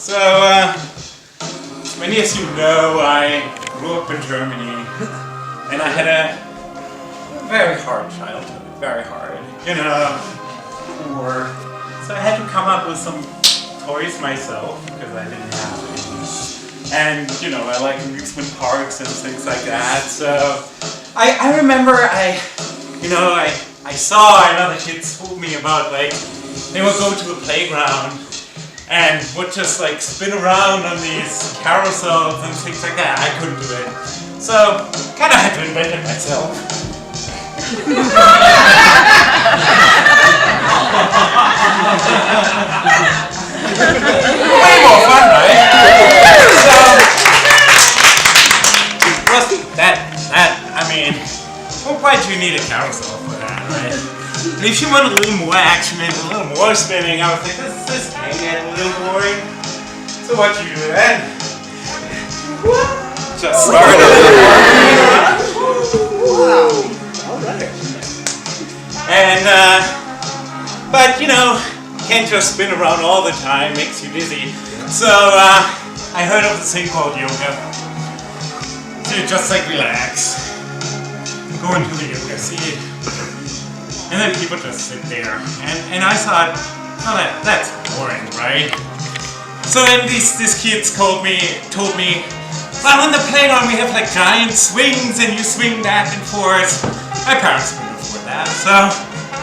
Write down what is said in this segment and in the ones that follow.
So, many as you know, I grew up in Germany, and I had a very hard childhood, very hard, you know, poor. So I had to come up with some toys myself, because I didn't have any. And, you know, I like amusement parks and things like that, so I remember I saw another kids told me about, like, they would go to the playground and would just like spin around on these carousels and things like that. I couldn't do it. So, kinda had to invent it myself. Way more fun, right? So, I mean, why do you need a carousel for that, right? And if you want a little more action and a little more spinning, I was like, this may get a little boring. So what you do then? Just start it. Wow. Alright. And, but you know, you can't just spin around all the time, makes you dizzy. So, I heard of this thing called yoga. So you just like relax. Go into the yoga seat. And then people just sit there. And I thought, oh, that's boring, right? So then these kids told me, well, on the playground we have like giant swings and you swing back and forth. My parents couldn't afford that, so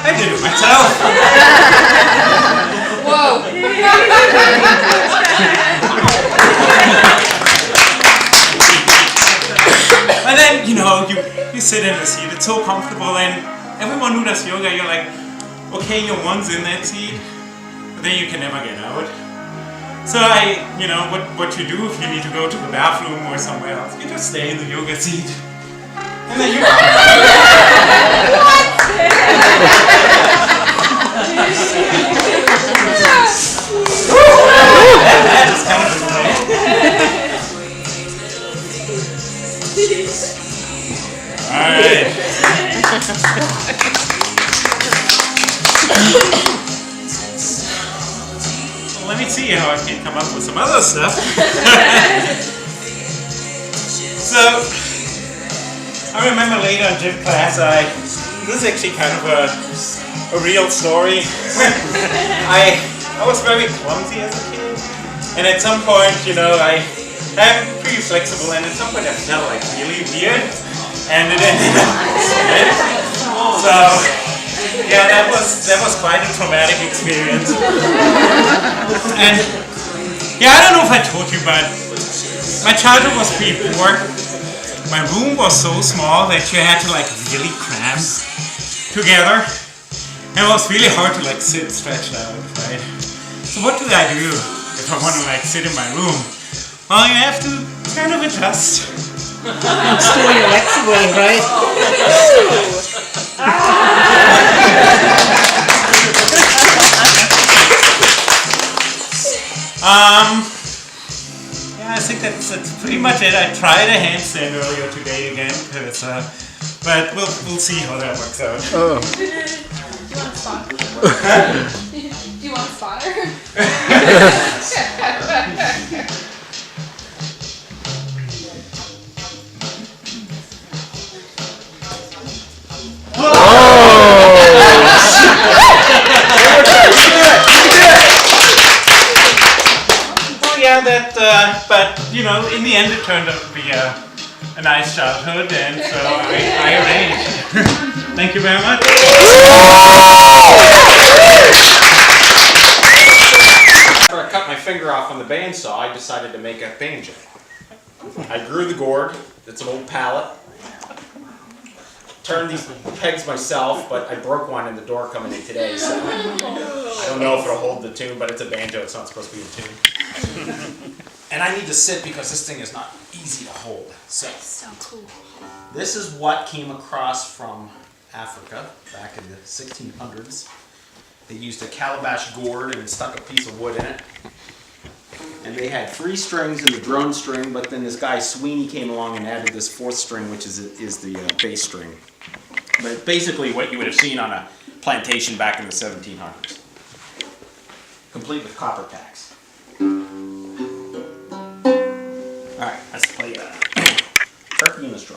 I did it myself. Whoa. And then, you know, you sit in the seat, it's so comfortable, and everyone who does yoga, you're like, okay, you're once in that seat, but then you can never get out. So you know, what you do if you need to go to the bathroom or somewhere else, you just stay in the yoga seat. And then you That is kind of Alright. Well, let me see how I can come up with some other stuff. So, I remember later in gym class, this is actually kind of a real story. I was very clumsy as a kid, and at some point, you know, I'm pretty flexible, and at some point I felt like really weird. And it ended up right? So yeah, that was quite a traumatic experience. And yeah, I don't know if I told you, but my childhood was pretty poor. My room was so small that you had to like really cram together. And it was really hard to like sit stretched out, right? So what do I do if I want to like sit in my room? Well, you have to kind of adjust. Store your legs away, right? Yeah, I think that's pretty much it. I tried a handstand earlier today again, but we'll see how that works out. Do you want a spotter? Do you want a spotter? But you know, in the end, it turned out to be a nice childhood, and so I arranged. Thank you very much. After I cut my finger off on the bandsaw, I decided to make a banjo. I grew the gourd. It's an old pallet. Turned these pegs myself, but I broke one in the door coming in today, so I don't know if it'll hold the tune, but it's a banjo. It's not supposed to be a tune. And I need to sit because this thing is not easy to hold. So cool. this is what came across from Africa back in the 1600s. They used a calabash gourd and stuck a piece of wood in it. And they had 3 strings in the drone string, but then this guy Sweeney came along and added this 4th string, which is the bass string. But it's basically what you would have seen on a plantation back in the 1700s. Complete with copper tacks. Alright, let's play Turkey in the Straw.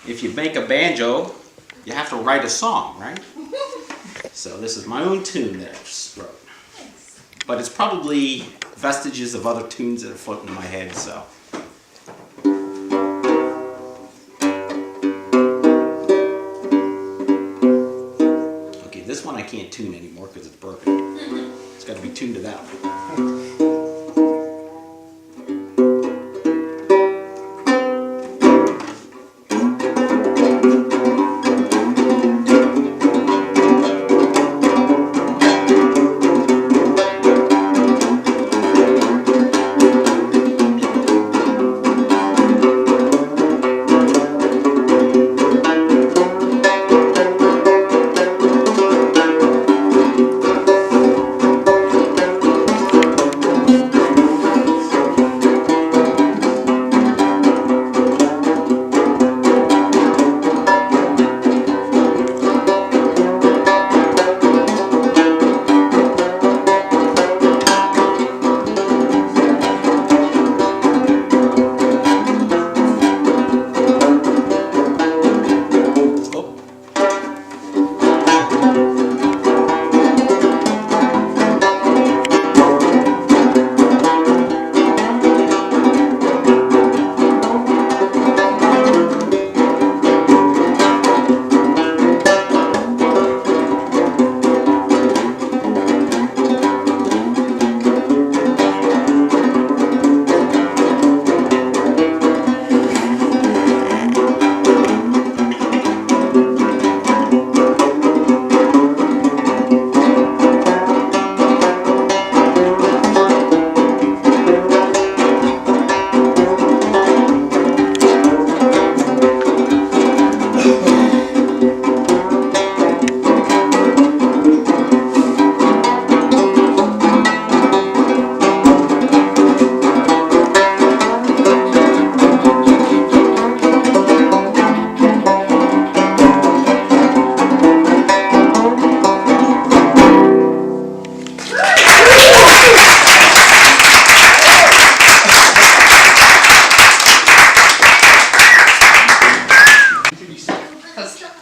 If you make a banjo, you have to write a song, right? So this is my own tune that I wrote. But it's probably vestiges of other tunes that are floating in my head, so. Okay, this one I can't tune anymore because it's broken. It's got to be tuned to that one.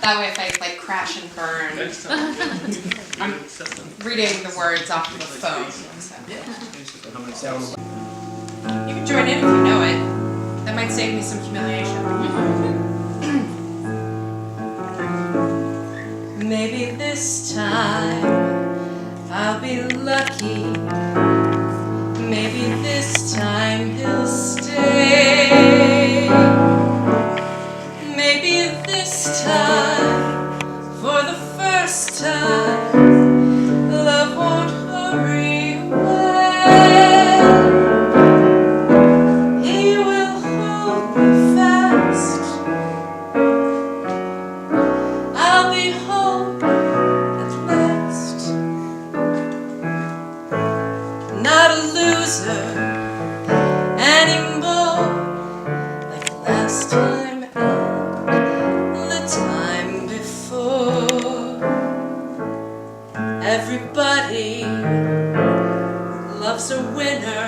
That way if I like crash and burn, I'm reading the words off of the phone. So. You can join in if you know it. That might save me some humiliation. this time I'll be lucky. Maybe this time he'll stay. Maybe this time, for the first time, love won't hurry away. He will hold me fast. I'll be home at last. Not a loser anymore, like the last time and the time before. Everybody loves a winner,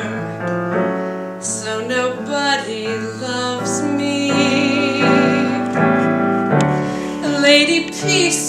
so nobody loves me. Lady Peace